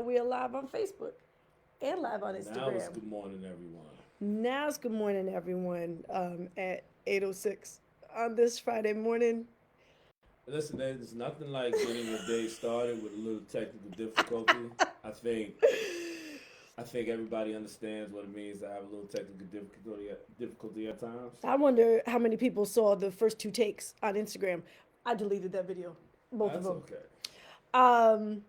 We are live on Facebook and live on Now it's Instagram. good morning, everyone. Now it's good morning, everyone, at 8:06 on this Friday morning. Listen, there's nothing like getting your day started with a little technical difficulty. I think I think everybody understands what it means to have a little technical difficulty at times. I wonder how many people saw the first two takes on Instagram. I deleted that video, both of That's them. okay. Um,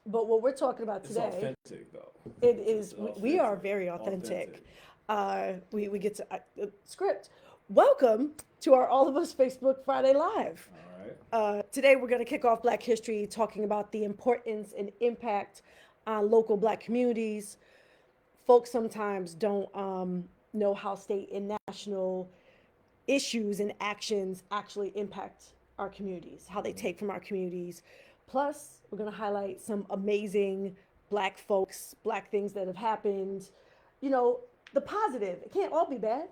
but what we're talking about It's today, authentic though. it It's is, we are authentic. very authentic. Authentic. We get to script. Welcome to our All of Us Facebook Friday Live. All right. Today, we're going to kick off Black History talking about the importance and impact on local Black communities. Folks sometimes don't know how state and national issues and actions actually impact our communities, how they Mm-hmm. take from our communities. Plus, we're going to highlight some amazing Black folks, Black things that have happened. You know, the positive. It can't all be bad.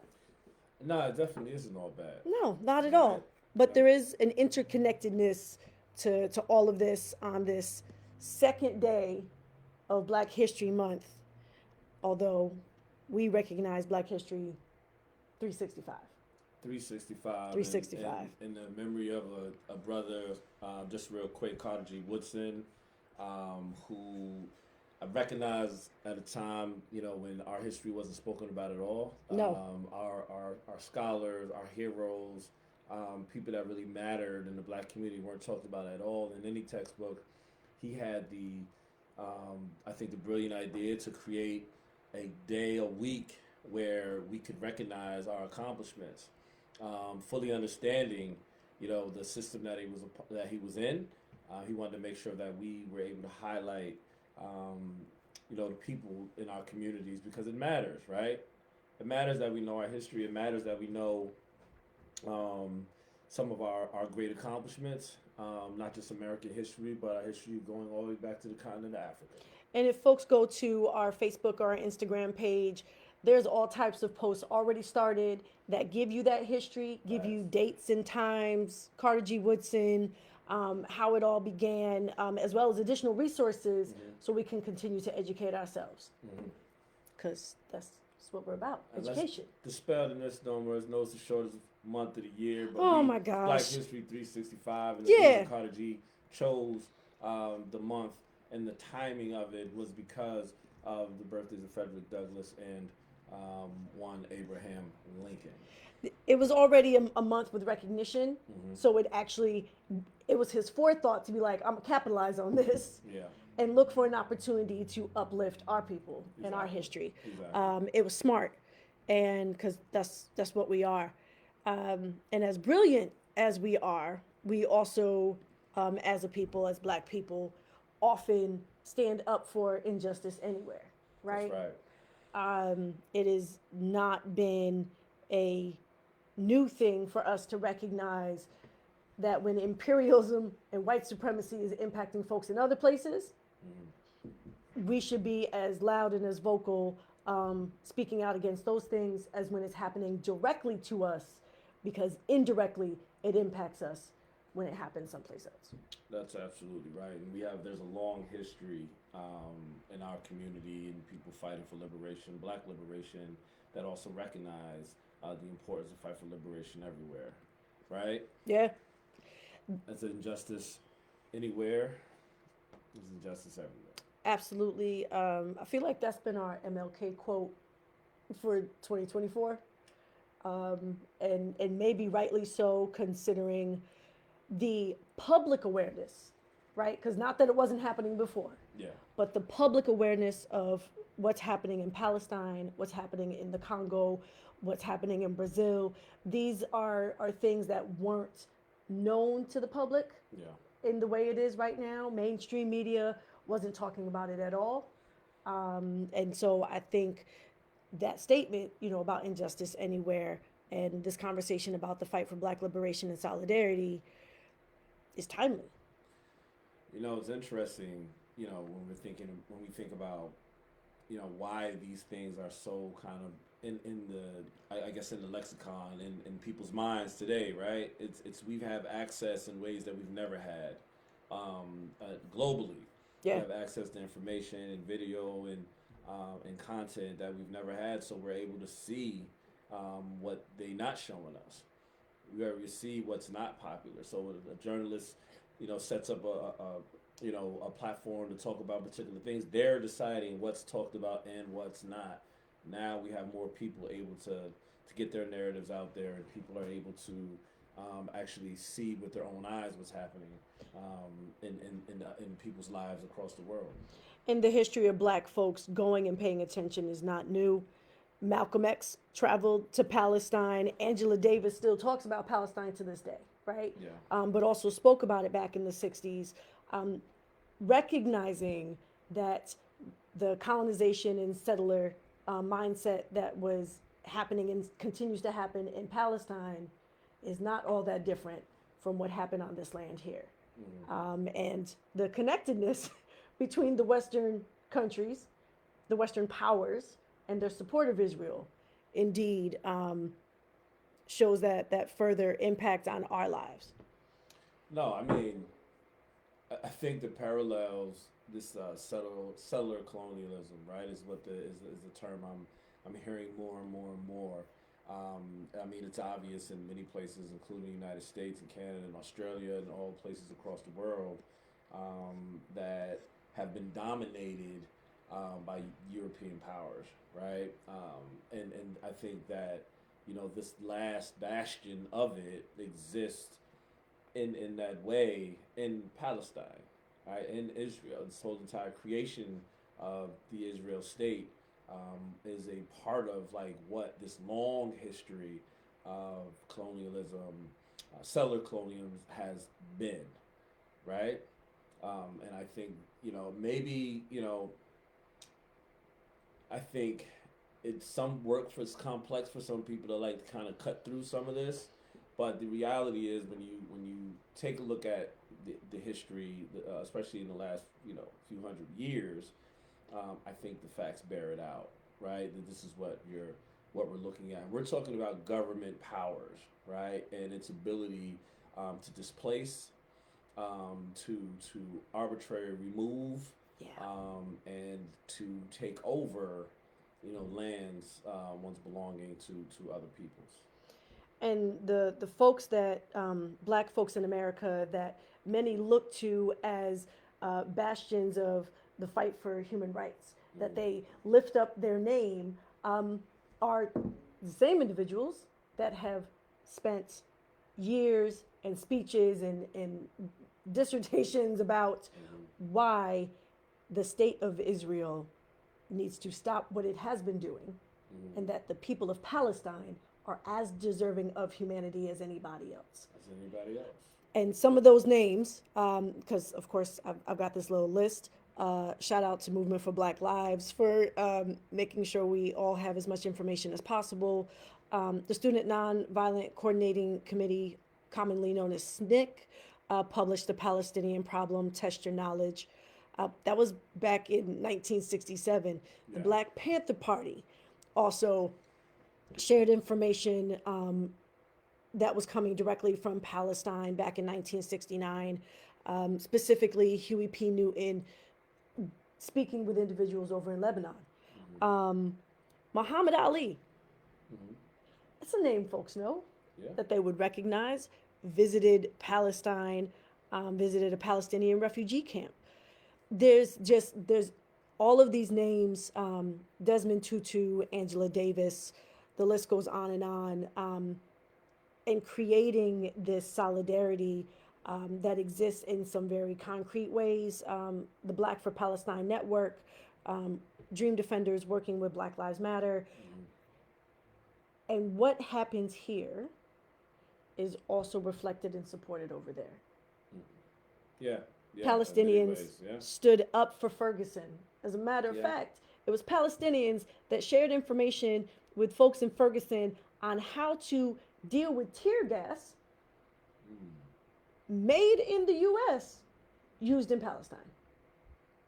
No, it definitely isn't all bad. No, not at Right. all. But Right. there is an interconnectedness to all of this on this second day of Black History Month, although we recognize Black History 365. 365 365. in the memory of a brother, just real quick, Carter G. Woodson, who I recognized at a time, when our history wasn't spoken about at all. No. Our scholars, our heroes, people that really mattered in the Black community weren't talked about at all in any textbook. He had I think, the brilliant idea to create a day a week where we could recognize our accomplishments, fully understanding, the system that he was in. He wanted to make sure that we were able to highlight, the people in our communities because it matters, right? It matters that we know our history. It matters that we know some of our great accomplishments, not just American history, but our history going all the way back to the continent of Africa. And if folks go to our Facebook or our Instagram page, there's all types of posts already started that give you that history, give Right. you dates and times, Carter G. Woodson, how it all began, as well as additional resources Mm-hmm. so we can continue to educate ourselves. Mm-hmm. Because that's what we're about, And let's education. dispel the misnomers. No, it's the shortest month of the year, but Oh we my Black gosh. History 365, and the Yeah. reason Carter G chose the month and the timing of it was because of the birthdays of Frederick Douglass and one Abraham Lincoln. It was already a month with recognition, Mm-hmm. so it was his forethought to be like, I'm gonna capitalize on this Yeah, and look for an opportunity to uplift our people and our exactly. history. Exactly. It was smart, and because that's what we are. And as brilliant as we are, we also, as a people, as Black people, often stand up for injustice anywhere, That's right? right. It has not been a new thing for us to recognize that when imperialism and white supremacy is impacting folks in other places, Mm-hmm. we should be as loud and as vocal, speaking out against those things as when it's happening directly to us, because indirectly it impacts us when it happens someplace else. That's absolutely right. And there's a long history in our community and people fighting for liberation, Black liberation, that also recognize the importance of fight for liberation everywhere, right? Yeah, As injustice anywhere, there's injustice everywhere. absolutely. I feel like that's been our MLK quote for 2024, and maybe rightly so, considering the public awareness, right? Because not that it wasn't happening before, Yeah, but the public awareness of what's happening in Palestine, what's happening in the Congo, what's happening in Brazil. These are things that weren't known to the public yeah. in the way it is right now. Mainstream media wasn't talking about it at all. And so I think that statement, about injustice anywhere and this conversation about the fight for Black liberation and solidarity is timely. It's interesting, when we think about, why these things are so kind of in I guess in the lexicon in people's minds today, right? It's we have access in ways that we've never had, globally. We Yeah. have access to information and video and content that we've never had, so we're able to see what they not showing us. We already see what's not popular. So a journalist, sets up a platform to talk about particular things. They're deciding what's talked about and what's not. Now we have more people able to get their narratives out there, and people are able to actually see with their own eyes what's happening in people's lives across the world. In the history of black folks, going and paying attention is not new. Malcolm X traveled to Palestine. Angela Davis still talks about Palestine to this day, right? Yeah. But also spoke about it back in the 60s, um, recognizing that the colonization and settler mindset that was happening and continues to happen in Palestine is not all that different from what happened on this land here. And the connectedness between the Western countries, the Western powers, and their support of Israel, indeed shows that further impact on our lives. No, I mean, I think the parallels this settler colonialism, right, is the term I'm hearing more and more and more. I mean, it's obvious in many places, including the United States and Canada and Australia and all places across the world that have been dominated by European powers, right? And I think that this last bastion of it exists in that way in Palestine, right? In Israel, this whole entire creation of the Israel state is a part of like what this long history of colonialism, settler colonialism has been, right? And I think maybe I think it's some work for it's complex for some people to like kind of cut through some of this, but the reality is when you take a look at the history, especially in the last few hundred years, I think the facts bear it out, right? That this is what we're looking at. We're talking about government powers, right, and its ability to displace, to arbitrarily remove, Yeah. and to take over, lands once belonging to other peoples. And the folks that black folks in America that many look to as bastions of the fight for human rights, that they lift up their name, are the same individuals that have spent years and speeches and dissertations about why the state of Israel needs to stop what it has been doing, and that the people of Palestine are as deserving of humanity as anybody else. As anybody else. And some of those names, because of course I've got this little list. Shout out to Movement for Black Lives for making sure we all have as much information as possible. The Student Nonviolent Coordinating Committee, commonly known as SNCC, published The Palestinian Problem, Test Your Knowledge. That was back in 1967. The Yeah. Black Panther Party also shared information that was coming directly from Palestine back in 1969. Specifically, Huey P. Newton speaking with individuals over in Lebanon. Muhammad Ali, that's a name folks know, Yeah. that they would recognize, visited Palestine, visited a Palestinian refugee camp. There's all of these names, Desmond Tutu, Angela Davis, the list goes on, and creating this solidarity that exists in some very concrete ways. The Black for Palestine Network, Dream Defenders working with Black Lives Matter. And what happens here is also reflected and supported over there. Yeah. Yeah. Palestinians Yeah. stood up for Ferguson. As a matter of Yeah. fact, it was Palestinians that shared information with folks in Ferguson on how to deal with tear gas made in the U.S. used in Palestine.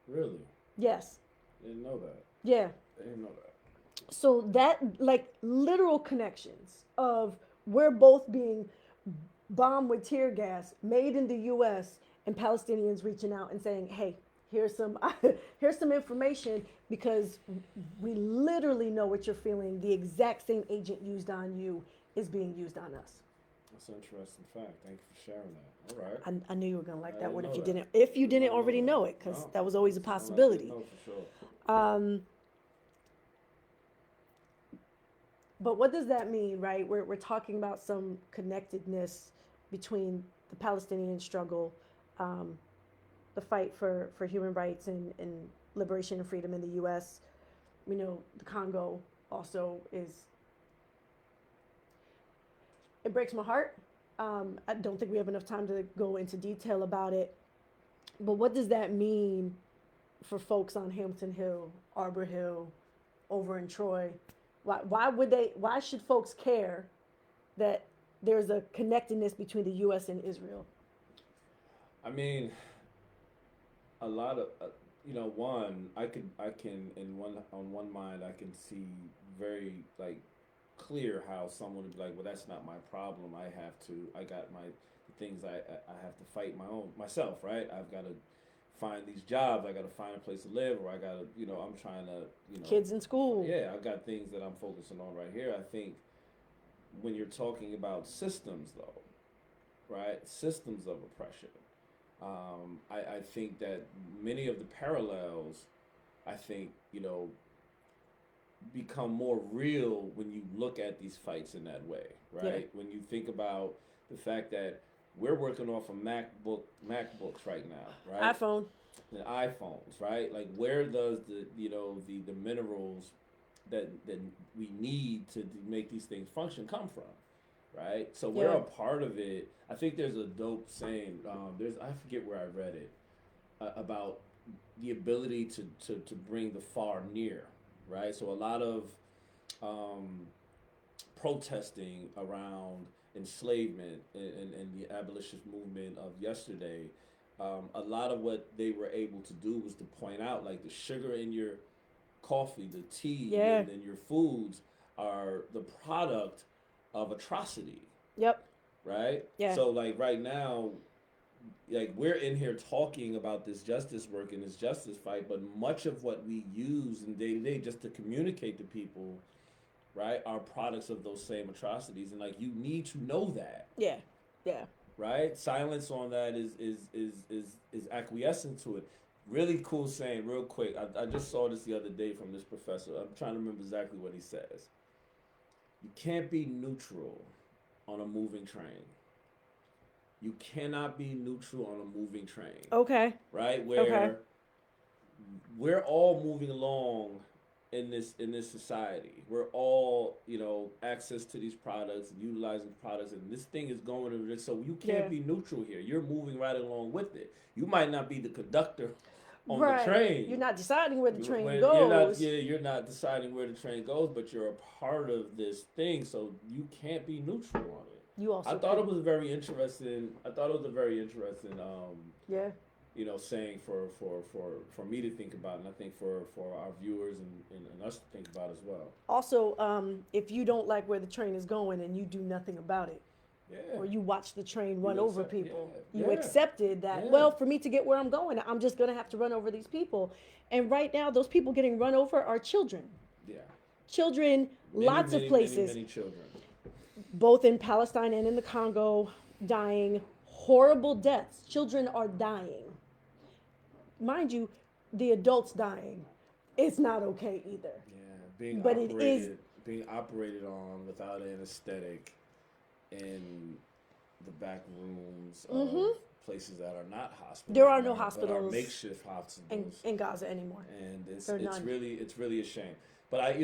Really? Yes. Didn't know that. Yeah. I didn't know that. So that, like, literal connections of we're both being bombed with tear gas made in the U.S. and Palestinians reaching out and saying, hey, here's some here's some information because we literally know what you're feeling. The exact same agent used on you is being used on us. That's an interesting fact. Thank you for sharing that. All right. I knew you were gonna like I that didn't one know that. if you Did didn't not know already that. know it, because No. that was always a I didn't possibility. know for sure. Um, but what does that mean, right? We're talking about some connectedness between the Palestinian struggle, um, the fight for human rights and liberation and freedom in the U.S. We know the Congo also is. It breaks my heart. I don't think we have enough time to go into detail about it. But what does that mean for folks on Hampton Hill, Arbor Hill, over in Troy? Why would they? Why should folks care that there's a connectedness between the U.S. and Israel? I mean, a lot of one I can in one on one mind I can see very like clear how someone would be like, well, that's not my problem. I got my things I have to fight my own myself, right? I've got to find these jobs. I got to find a place to live, or I got to, I'm trying to, Kids in school. yeah, I've got things that I'm focusing on right here. I think when you're talking about systems, though, right? Systems of oppression. I think that many of the parallels, I think, become more real when you look at these fights in that way, right? Yeah. When you think about the fact that we're working off of MacBooks right now, right? iPhone. And iPhones, right? Like where does the minerals that we need to make these things function come from, right? So we're Yeah. a part of it. I think there's a dope saying. I forget where I read it about the ability to bring the far near, right? So a lot of um, protesting around enslavement and the abolitionist movement of yesterday, a lot of what they were able to do was to point out like the sugar in your coffee, the tea, Yeah. and your foods are the product of atrocity, Yep. right? Yeah. So like right now, like we're in here talking about this justice work and this justice fight, but much of what we use in day to day just to communicate to people, right, are products of those same atrocities, and like you need to know that, Yeah. Yeah. right? Silence on that is acquiescent to it. Really cool saying, real quick. I just saw this the other day from this professor. I'm trying to remember exactly what he says. You can't be neutral on a moving train. You cannot be neutral on a moving train. Okay. Right? Okay. Where we're all moving along in this society. We're all, access to these products and utilizing products, and this thing is going to this. So you can't Yeah. be neutral here. You're moving right along with it. You might not be the conductor on the Right. train. You're not deciding where the train You're not, goes. yeah, you're not deciding where the train goes, but you're a part of this thing, so you can't be neutral on it. You also. I thought it was very interesting. I thought it was a very interesting, Yeah. saying for me to think about, and I think for our viewers and us to think about as well. Also, if you don't like where the train is going and you do nothing about it, Yeah. or you watch the train run You over accept- people, yeah, you yeah, accepted that. yeah. Well, for me to get where I'm going, I'm just gonna have to run over these people. And right now, those people getting run over are children. Yeah. Children, Many, lots many, of places, many children. both in Palestine and in the Congo, dying horrible deaths. Children are dying. Mind you, the adults dying. It's not okay either. Yeah, But it is. being operated on without anesthetic in the back rooms of places that are not hospitals. There are no but hospitals are makeshift hospitals. in Gaza anymore. And it's There are none. really a shame. But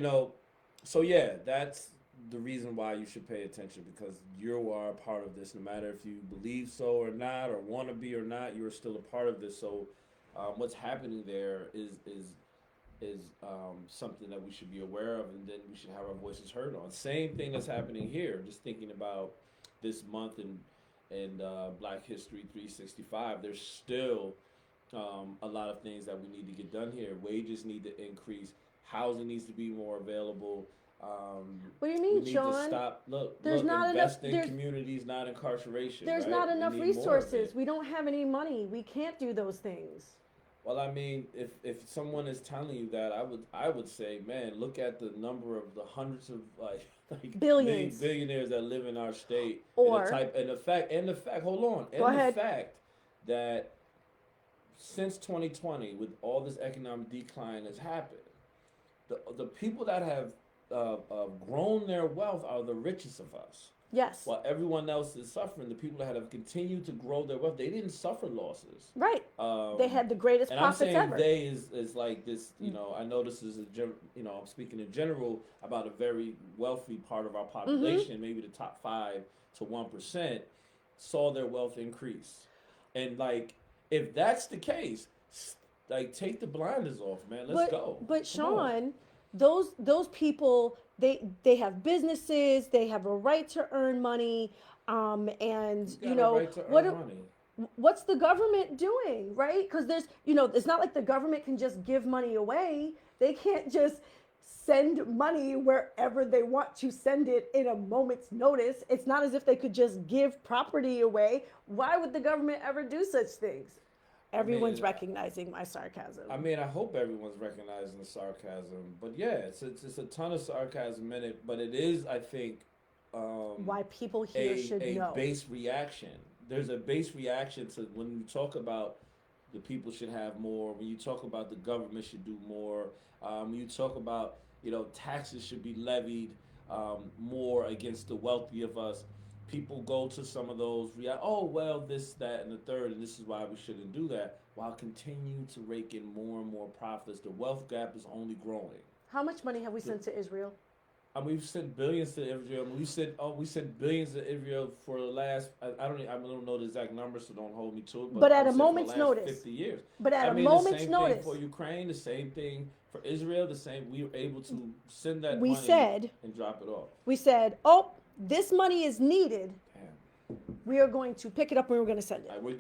so yeah, that's the reason why you should pay attention, because you are a part of this. No matter if you believe so or not, or want to be or not, you are still a part of this. So what's happening there is something that we should be aware of, and then we should have our voices heard on. Same thing that's happening here. Just thinking about this month and Black History 365. There's still a lot of things that we need to get done here. Wages need to increase. Housing needs to be more available. What do you We mean, need Shawn? to stop. There's not invest enough- in communities, not incarceration. There's right? not We enough need more of resources. it. We don't have any money. We can't do those things. Well, I mean, if someone is telling you that, I would say, man, look at the number of the hundreds of like million Billions. billionaires that live in our state, and the Or, type and the fact. Hold on, go and the ahead. fact that since 2020, with all this economic decline has happened, the people that have grown their wealth are the richest of us. Yes. While everyone else is suffering, the people that have continued to grow their wealth, they didn't suffer losses. Right. They Um, had the greatest and I'm profits saying ever. they is like this, I know this is I'm speaking in general about a very wealthy part of our Mm-hmm. population, maybe the top 5 to 1%, saw their wealth increase. And like, if that's the case, like take the blinders off, man. Let's go. But Come on. Sean, those people, they have businesses, they have a right to earn money, and You got a right to earn money. what's the government doing, right? Because there's, it's not like the government can just give money away. They can't just send money wherever they want to send it in a moment's notice. It's not as if they could just give property away. Why would the government ever do such things? I Everyone's mean, recognizing my sarcasm. I hope everyone's recognizing the sarcasm, but yeah, it's a ton of sarcasm in it. But it is, I think, Why people here a should know. base reaction. There's a base reaction to when you talk about the people should have more. When you talk about the government should do more. When you talk about taxes should be levied more against the wealthy of us. People go to some of those oh well, this, that, and the third, and this is why we shouldn't do that, while continuing to rake in more and more profits. The wealth gap is only growing. How much money have we The, sent to Israel? we've sent billions to Israel. We sent billions to Israel for the last. I don't know the exact numbers, so don't hold me to it. But But at I'm a saying for the moment's last notice. 50 years. But at I a mean, the moment's same thing notice, for Ukraine. The same thing for Israel. The same. We were able to send that we money said, and drop it off. oh, this money is needed. Damn. We are going to pick it up and we're going to send All it. right, we're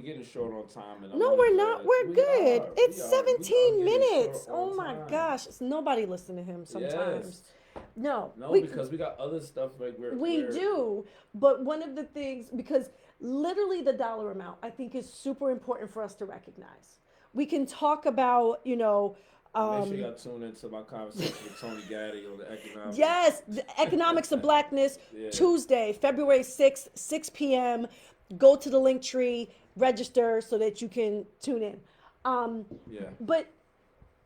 getting short on time, and I No, wanted we're to. not. We're good. It's We are 17 getting short minutes. on Oh my time. gosh. It's nobody listening to him sometimes. Yes. No, No, because we got other stuff like we do. But one of the things, because literally the dollar amount, I think is super important for us to recognize. We can talk about, Make sure y'all tune into my conversation with Tony Gaddy on the economics. yes, the economics of blackness, Yeah. Tuesday, February 6th, 6 p.m. Go to the link tree, register so that you can tune in. Yeah. But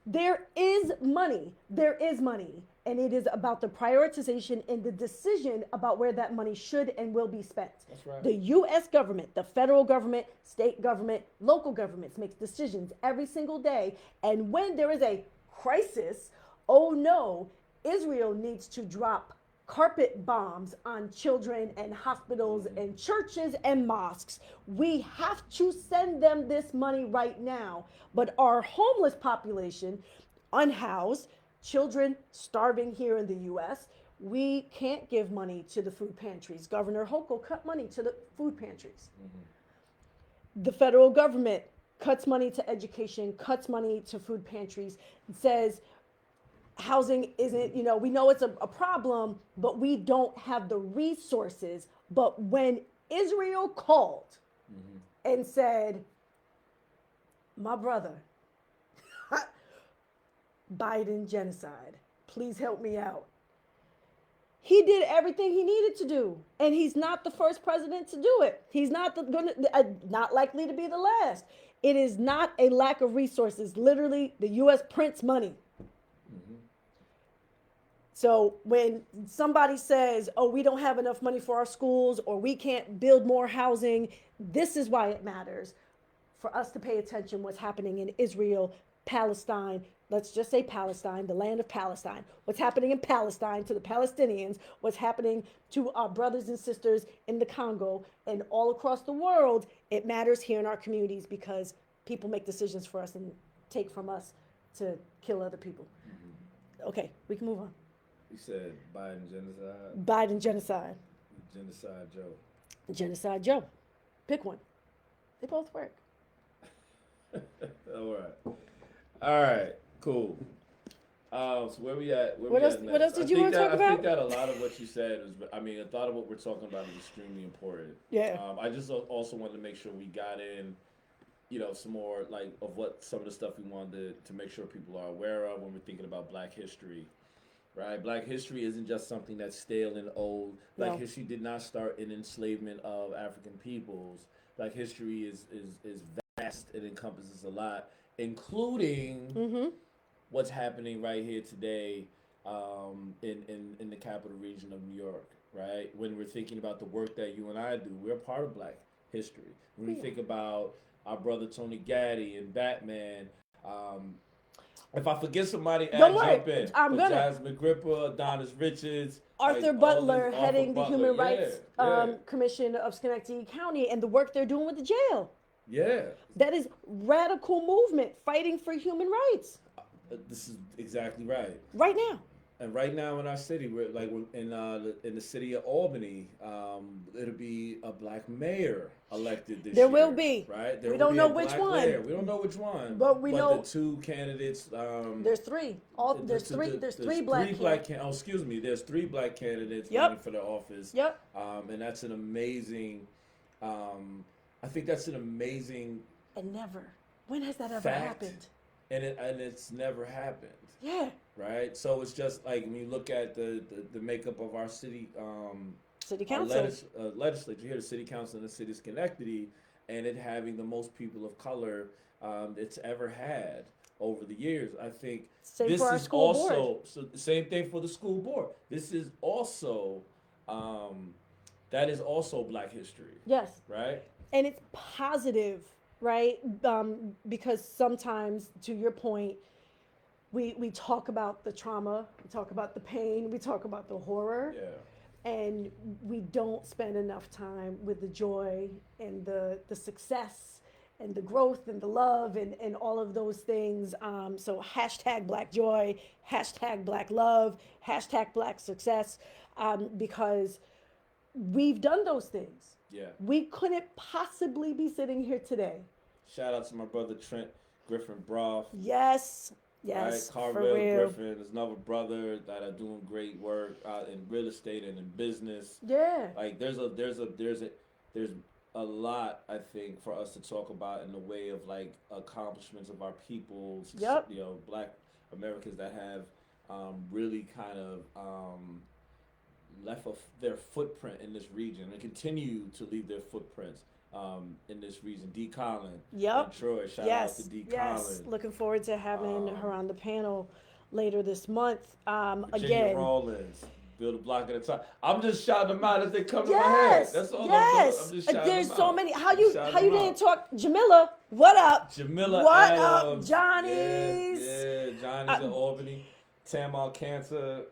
there is money. There is money. And it is about the prioritization and the decision about where that money should and will be spent. That's right. The U.S. government, the federal government, state government, local governments makes decisions every single day. And when there is a crisis, oh no, Israel needs to drop carpet bombs on children and hospitals and churches and mosques. We have to send them this money right now. But our homeless population, unhoused, children starving here in the US, we can't give money to the food pantries. Governor Hochul cut money to the food pantries. The federal government cuts money to education, cuts money to food pantries, says housing isn't, we know it's a problem, but we don't have the resources. But when Israel called and said, my brother, Biden genocide, please help me out. He did everything he needed to do, and he's not the first president to do it. He's not not likely to be the last. It is not a lack of resources. Literally, the U.S. prints money. So when somebody says, oh, we don't have enough money for our schools or we can't build more housing, this is why it matters for us to pay attention what's happening in Israel, Palestine. Let's just say Palestine, the land of Palestine. What's happening in Palestine to the Palestinians, what's happening to our brothers and sisters in the Congo and all across the world. It matters here in our communities because people make decisions for us and take from us to kill other people. Okay, we can move on. You said Biden genocide. Biden genocide. Genocide Joe. Genocide Joe. Pick one. They both work. All right. Cool. So where we at? What else did you want to talk about? I think that a lot of what you said is. A thought of what we're talking about is extremely important. Yeah. I just also wanted to make sure we got in. some more like of what some of the stuff we wanted to make sure people are aware of when we're thinking about Black history. Right, Black history isn't just something that's stale and old. Black No. history did not start in enslavement of African peoples. Black history is vast. It encompasses a lot, including Mm-hmm. what's happening right here today in the capital region of New York. Right, when we're thinking about the work that you and I do, we're part of Black history. When we Yeah. think about our brother Tony Gaddy and Batman, if I forget somebody, Don't add worry, jump in. I'm But gonna. Jasmine Gripper, Adonis Richards, Arthur like all Butler this, Arthur heading the Butler, Human yeah, Rights yeah, Commission of Schenectady County and the work they're doing with the jail. yeah. That is radical movement fighting for human rights This is exactly right. right now. And right now in our city, we're in the city of Albany. It'll be a Black mayor elected this There year. will be. Right. There We will don't be know a which Black one. mayor. We don't know which one. But we know- the two candidates. There's three. There's three black candidates. Excuse me. There's three Black candidates Yep. running for the office. Yep. And that's an amazing. I think that's an amazing And never. When has that ever fact, happened? and it's never happened. Yeah. Right. So it's just like when you look at the makeup of our city. City Our council. legislature here, the city council in the city of Schenectady, and it having the most people of color it's ever had over the years. I think Same this for our is school also board. so the same thing for the school board. This is also that is also Black history, Yes. right? And it's positive, right? Because sometimes, to your point, we talk about the trauma, we talk about the pain, we talk about the horror, Yeah, and we don't spend enough time with the joy and the success and the growth and the love and all of those things. So hashtag Black joy, hashtag Black love, hashtag Black success, because we've done those things. yeah. We couldn't possibly be sitting here today. Shout out to my brother Trent Griffin Broth. Yes, yes, Right, for Carvel real. Griffin is another brother that are doing great work in real estate and in business. Yeah, Like there's a lot I think for us to talk about in the way of like accomplishments of our peoples. Yep. Black Americans that have really kind of left their footprint in this region and continue to leave their footprints in this region. D. Collin, Yep. in Troy. Shout out yes, to D. yes. Collin. Looking forward to having her on the panel later this month. Virginia Again, Rawlins, build a block at a time. I'm just shouting them out as they come to my head. yes, That's all yes. I'm just shouting There's them so out. many. I'm How you shouting them didn't out. talk? Jamila, what up? Jamila What Adams, up, Johnny's? Yeah, Johnny's in Albany. Tamar Cancer.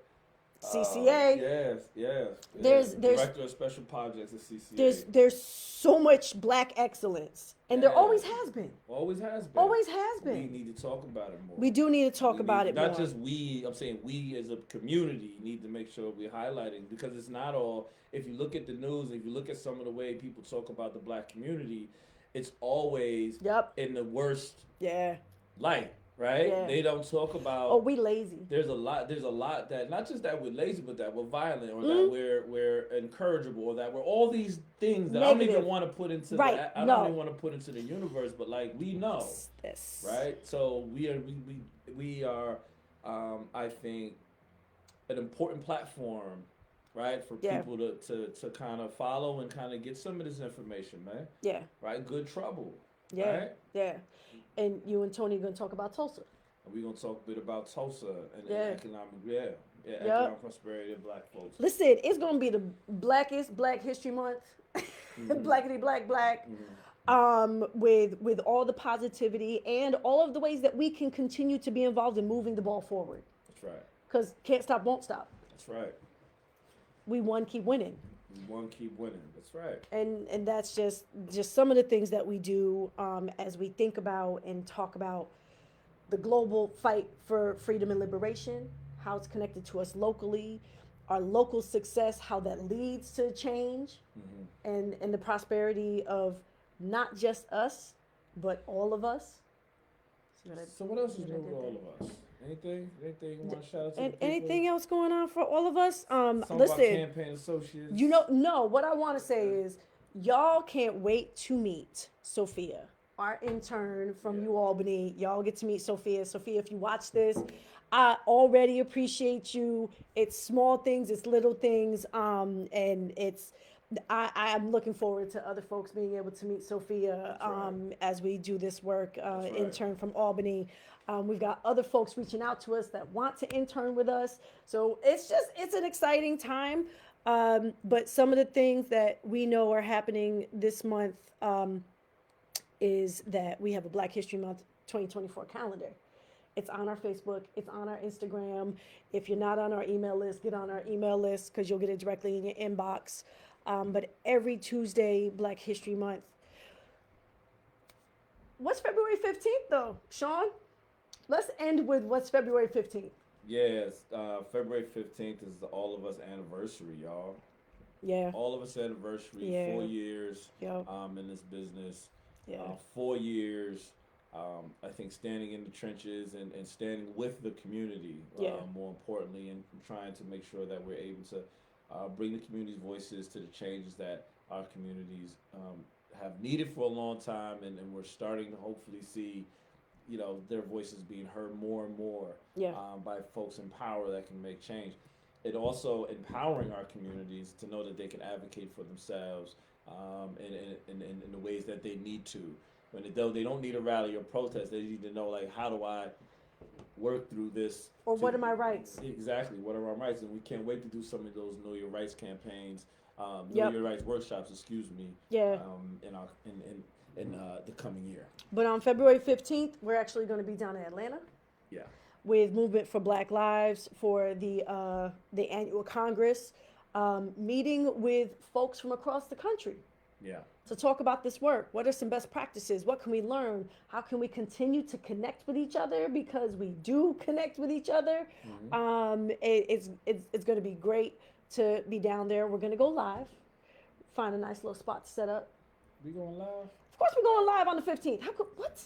CCA. Yes. There's- Director of Special Projects at CCA. There's so much Black excellence, and there Yeah. always has been. Always has been. Always has We been. need to talk about it more. We do need to talk We about need- it not more. just we. I'm saying we as a community need to make sure we're highlighting because it's not all. If you look at the news, if you look at some of the way people talk about the Black community, it's always Yep. in the worst Yeah. light, right? Yeah. They don't talk about. Oh, we lazy. There's a lot that not just that we're lazy, but that we're violent, or Mm-hmm. that we're incorrigible, or that we're all these things that I don't Negative. even want to put into Right, I no. don't even want to put into the universe. But like we know, This. right? So we are I think an important platform, right, for Yeah. people to kind of follow and kind of get some of this information, man. Yeah. Right? Good trouble. Yeah. Right? Yeah. And you and Tony are gonna talk about Tulsa. And we're gonna talk a bit about Tulsa and Yeah. economic economic prosperity of Black folks. Listen, it's gonna be the blackest Black History Month, Mhm. blackity black. Mhm. With all the positivity and all of the ways that we can continue to be involved in moving the ball forward. That's right. Because can't stop, won't stop. That's right. We won, keep winning. We want to keep winning. That's right. And that's just some of the things that we do as we think about and talk about the global fight for freedom and liberation, how it's connected to us locally, our local success, how that leads to change, Mm-hmm. and the prosperity of not just us, but all of us. See what I- So what else is see what I new with did all there? of us? Anything you want to shout out to? And the people? anything else going on for all of us? Some of our Listen, campaign associates. no, what I want to say is y'all can't wait to meet Sophia. our intern from New Albany. Y'all get to meet Sophia. Sophia, if you watch this, I already appreciate you. It's small things, it's little things, and I'm looking forward to other folks being able to meet Sophia as we do this work. Intern from Albany. We've got other folks reaching out to us that want to intern with us. So it's an exciting time. But some of the things that we know are happening this month is that we have a Black History Month 2024 calendar. It's on our Facebook, it's on our Instagram. If you're not on our email list, get on our email list because you'll get it directly in your inbox. But every Tuesday, Black History Month. What's February 15th though, Shawn? Let's end with what's February 15th. Yes, February 15th is the All of Us anniversary, y'all. Yeah. All of Us anniversary, Yeah. 4 years Yep. in this business. Yeah. 4 years, I think, standing in the trenches and standing with the community, Yeah. more importantly, and trying to make sure that we're able to bring the community's voices to the changes that our communities have needed for a long time, and we're starting to hopefully see, their voices being heard more and more Yeah. by folks in power that can make change. It also empowering our communities to know that they can advocate for themselves in the ways that they need to. When they don't need a rally or protest, they need to know, like, how do I work through this? Or what are my rights? Exactly, what are our rights? And we can't wait to do some of those Know Your Rights campaigns, Know Yep. Your Rights workshops, excuse me, Yeah. in the coming year. But on February 15th, we're actually going to be down in Atlanta Yeah. with Movement for Black Lives for the annual Congress, meeting with folks from across the country Yeah. to talk about this work. What are some best practices? What can we learn? How can we continue to connect with each other? Because we do connect with each other. It's going to be great to be down there. We're going to go live, find a nice little spot to set up. We going live? Of course, we're going live on the 15th. How could, what?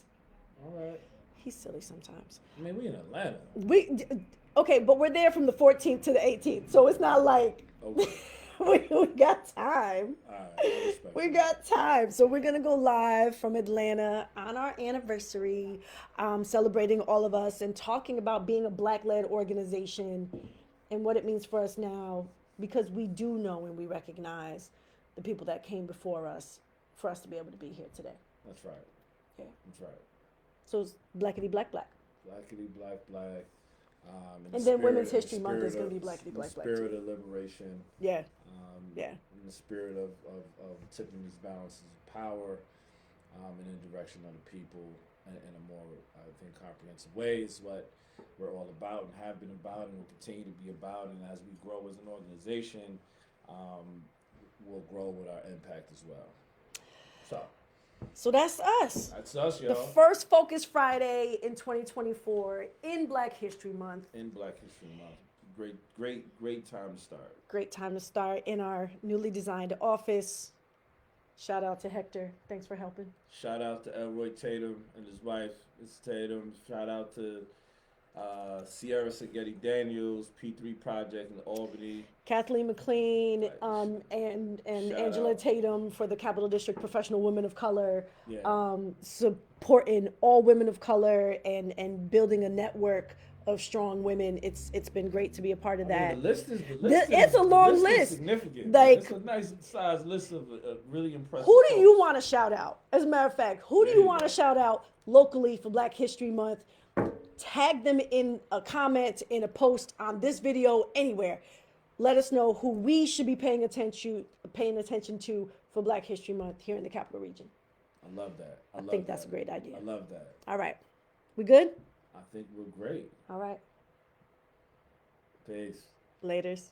All right. He's silly sometimes. I mean, we in Atlanta. Okay, but we're there from the 14th to the 18th, so it's not like Okay. we got time. All right. I respect We that. got time. So we're going to go live from Atlanta on our anniversary, celebrating all of us and talking about being a Black-led organization and what it means for us now, because we do know and we recognize the people that came before us for us to be able to be here today. That's right. Yeah. That's right. So it's blackity black black. Blackity black black. And then Women's History Month is going to be blackity black black Spirit too. of liberation. Yeah. Yeah. In the spirit of tipping these balances of power in the direction of the people in a more, I think, comprehensive way is what we're all about and have been about and will continue to be about. And as we grow as an organization, we'll grow with our impact as well. So that's us. That's us, The y'all. first Focus Friday in 2024 in Black History Month. In Black History Month. Great time to start. Great time to start in our newly designed office. Shout out to Hector. Thanks for helping. Shout out to Elroy Tatum and his wife, Miss Tatum. Shout out to Sierra Saghetti Daniels, P3 Project in Albany. Kathleen McLean Right. and Shout Angela out. Tatum for the Capital District Professional Women of Color. Yeah. Supporting all women of color and building a network of strong women. It's been great to be a part of that. The list It's a long list. Is significant. Like- it's a nice size list of really impressive. Who do you folks. want to shout out? As a matter of fact, who do There you you want to go. shout out locally for Black History Month? Tag them in a comment, in a post on this video, anywhere. Let us know who we should be paying attention to for Black History Month here in the Capital Region. I love that. I think that's a great idea. I love that. All right. We good? I think we're great. All right. Peace. Laters.